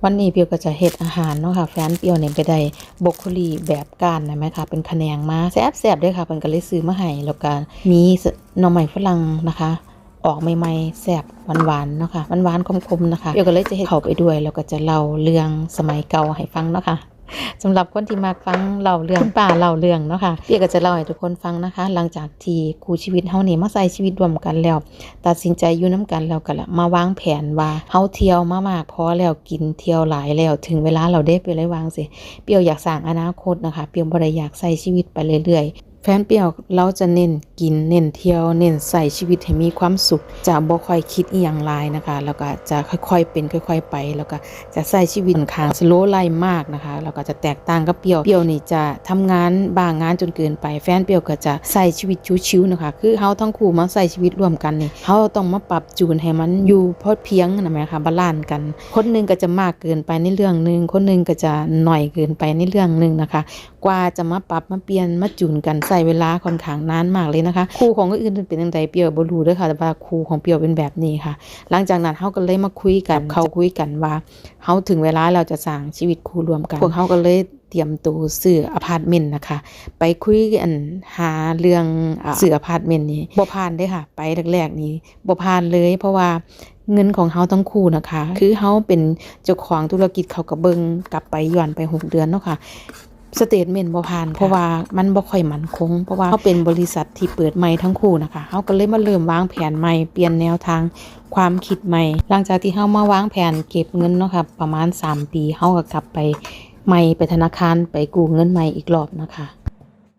วันนี้เปียวก็จะเฮ็ดอาหารเนาะค่ะแฟนเปียวเนี่ยไปได้บรอกโคลีแบบก้านนะแม่ค่ะเป็นขะแขนงมาแซ่บๆเด้อค่ะเพิ่นก็เลยซื้อมาให้แล้วก็มีหน่อไม้ฝรั่งนะคะออกใหม่ๆแซ่บหวานๆเนาะค่ะหวานๆคมๆนะคะเปียวก็เลยจะเฮ็ดเข้าไปด้วยแล้วก็จะเล่าเรื่องสมัยเก่าให้ฟังเนาะค่ะสำหรับคนที่มักฟังเล่าเรื่องคุณป้าเล่าเรื่องเนาะค่ะเปียก็จะเล่าให้ทุกคนฟังนะคะหลังจากที่คู่ชีวิตเฮานี่มาใช้ชีวิตร่วมกันแล้วตัดสินใจอยู่นํกันแล้วก็ละมาวางแผนว่าเฮาเที่ยวมามากพอแล้วกินเที่ยวหลายแล้วถึงเวลาเราได้ไปเลยวางสิเปียวอยากสร้างอนาคตนะคะเปียวบ่ได้อยากใช้ชีวิตไปเรื่อยๆแฟนเปียวเราจะเน้นกินเน้นเที่ยวเน้นใส่ชีวิตให้มีความสุขจะบ่ค่อยคิดอีหยังหลายนะคะแล้วก็จะค่อยๆเป็นค่อยๆไปแล้วก็จะใช้ชีวิตค่อนข้างสโลว์ไลฟ์มากนะคะแล้วก็จะแตกต่างกับเปียวนี่จะทำงานบางงานจนเกินไปแฟนเปียวก็จะใช้ชีวิตชิวๆนะคะคือเฮาทั้งคู่มาใช้ชีวิตร่วมกันนี่เฮาต้องมาปรับจูนให้มันอยู่พอเพียงนะแม่ค่ะบาลานซ์กันคนนึงก็จะมากเกินไปในเรื่องนึงคนนึงก็จะน้อยเกินไปในเรื่องนึงนะคะกว่าจะมาปรับมาเปลี่ยนมาจูนกันใช้เวลาค่อนข้างนานมากเลยนะคะครูของคนอื่นเป็นจังไดเปียวบ่รู้เด้อค่ะแต่ว่าครูของเปียวเป็นแบบนี้ค่ะหลังจากนั้นเฮาก็เลยมาคุยกันเขาคุยกันว่าเฮาถึงเวลาเราจะสร้างชีวิตคู่ร่วมกันพวกเฮาก็เลยเตรียมตัวซื้ออพาร์ตเมนต์นะคะไปคุยกันหาเรื่องซื้ออพาร์ตเมนต์นี้บ่ผ่านเด้อค่ะไปแรกๆนี้บ่ผ่านเลยเพราะว่าเงินของเฮาทั้งคู่นะคะคือเฮาเป็นเจ้าของธุรกิจเขาก็เบิ่งกลับไปย้อนไป6 เดือนเนาะค่ะสเตทเมนต์บ่ผ่านเพราะว่ามันบ่ค่อยมั่นคงเพราะว่าเฮาเป็นบริษัทที่เปิดใหม่ทั้งคู่นะคะเฮาก็เลยมาเริ่มวางแผนใหม่เปลี่ยนแนวทางความคิดใหม่หลังจากที่เฮามาวางแผนเก็บเงินเนาะค่ะประมาณ3 ปีเฮาก็กลับไปใหม่ไปธนาคารไปกู้เงินใหม่อีกรอบนะคะ